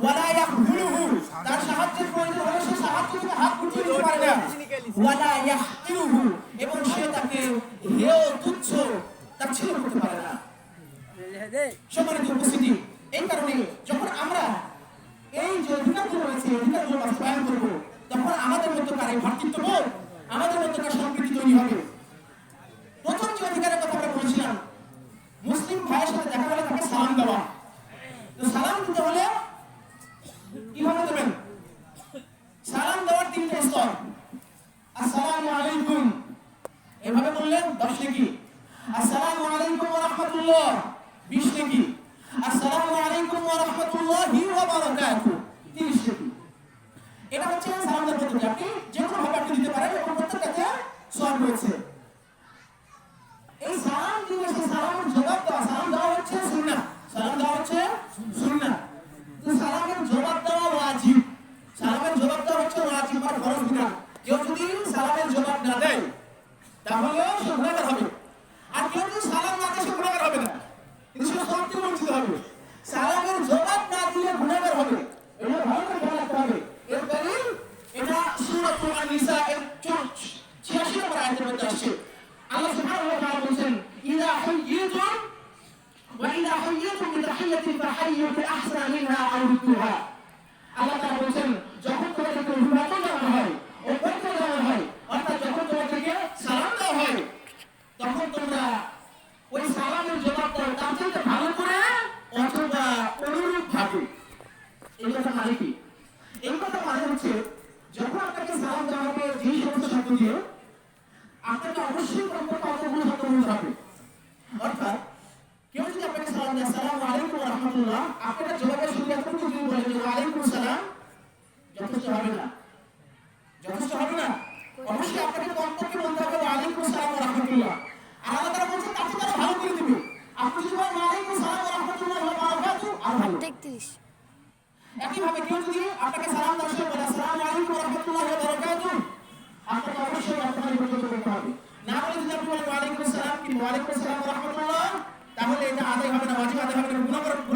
ওয়ালা ইয়াহজুরুহু, তার সাহায্যের প্রয়োজন হলে সে সাহায্য থেকে হাত গুটিয়ে দিতে পারে না। ওয়ালা ইয়াহকিরুহু, এবং সে তাকে হেয় তুচ্ছ তাচ্ছিল্য করতে পারে না। সম্মানিত উপস্থিতি, এই কারণে যখন আমরা এই যে অধিকারগুলো রয়েছে অধিকারগুলো বাস্তবায়ন করবো, তখন আমাদের মধ্যকার এই ভ্রাতৃত্ববোধ, আমাদের মধ্যকার সম্প্রীতি তৈরি হবে। প্রথম যে অধিকারের কথা আমরা বলেছিলাম, মুসলিম ভাইয়ের সাথে দেখা হলে তাকে সালাম দেওয়া। তো সালাম দিতে হলে কিভাবে দেবেন? সালাম দেওয়ার তিনটে স্তর। আসসালামু আলাইকুম এভাবে বললেন 10 নেকি। আসসালামু আলাইকুম ওয়া রাহমাতুল্লাহ 20 নেকি। আসসালামু আলাইকুম ওয়া রাহমাতুল্লাহি ওয়া বারাকাতুহু 30 নেকি। এটা হচ্ছে সালামের পদ্ধতি। আপনি যে কোনো ভাবে আপনি দিতে পারেন এবং প্রত্যেকটাতে সওয়াব রয়েছে। এই সালাম দিয়ে সে সালামের জবাব দেওয়া, সালাম দেওয়া হচ্ছে সুন্নাহ, সালাম দেওয়া হচ্ছে সুন্নাহ। তো সালামের জবাব দেওয়া ওয়াজিব, সালামের জবাব দেওয়া হচ্ছে ওয়াজিব আর ফরজ বিধান। কেউ যদি সালামের জবাব না দেয় তাহলে সে গুনাহগার হবে, আর কেউ যদি সালাম না দেয় সে গুনাহগার হবে না, কিন্তু সে সওয়াব থেকে বঞ্চিত হবে। সালামের জবাব না দিলে গুনাহগার হবে, এটা ভালো করে খেয়াল রাখতে হবে। এর দলিল এটা সূরাতুল আন-নিসা এর 86 নম্বর আয়াতের মধ্যে আসছে। আল্লাহ সুবহানাহু ওয়া তাআলা বলেন, ইযা হুয়িতুম ওয়া ইযা হুয়িতুম বিতাহিয়াতিন ফাহাইয়ু বিআহসানা মিনহা আও রুদ্দুহা। আল্লাহ তাআলা বলেন, যখন তোমাদেরকে অভিবাদন জানানো হয়, অভ্যর্থনা জানানো হয়, অর্থাৎ যখন তোমাদেরকে সালাম দেওয়া হয়, তখন তোমরা ওই সালামের জবাব দাও তার থেকে ভালো করে অথবা অনুরূপ ভাবে। এই কথা মানে কি? এই কথা মানে হচ্ছে, যখন আপনাকে সালাম দেওয়া হবে যেই সমস্ত শব্দ দিয়ে, আপনাকে অবশ্যই কতগুলো শব্দ বলতে হবে। অর্থাৎ কেউ যদি আপনাকে সালাম দেয় আসসালামু আলাইকুম ওয়া রাহমাতুল্লাহ, আপনারা জবাবের শুরু এতটুকু যদি বলেন যে ওয়া আলাইকুম আসসালাম, যথেষ্ট হবে না, যথেষ্ট হবে না। অবশ্যই আপনাকে কমপক্ষে বলতে হবে ওয়া আলাইকুম আসসালাম ওয়া রাহমাতুল্লাহ। আর আল্লাহ তাআলা বলেছেন তার থেকে আরো ভালো করে দিবে। আপনি যদি বলেন ওয়া আলাইকুম আসসালাম ওয়া রাহমাতুল্লাহি ওয়া বারাকাতুহু, আরো ভালো। 33। একইভাবে কেউ যদি আপনাকে সালাম দেওয়ার সময় বলে আসসালামু আলাইকুম ওয়া রাহমাতুল্লাহি ওয়া বারাকাতুহু, আপনাকে অবশ্যই আপনাকে পর্যন্ত করতে হবে। না বলে যদি আপনি বলেন ওয়া আলাইকুম আসসালাম কিন্তু ওয়া আলাইকুম আসসালাম ওয়া রাহমাতুল্লাহ, তাহলে এটা আদায় হবে না, ওয়াজিব আদায় হবে না, গুনাহ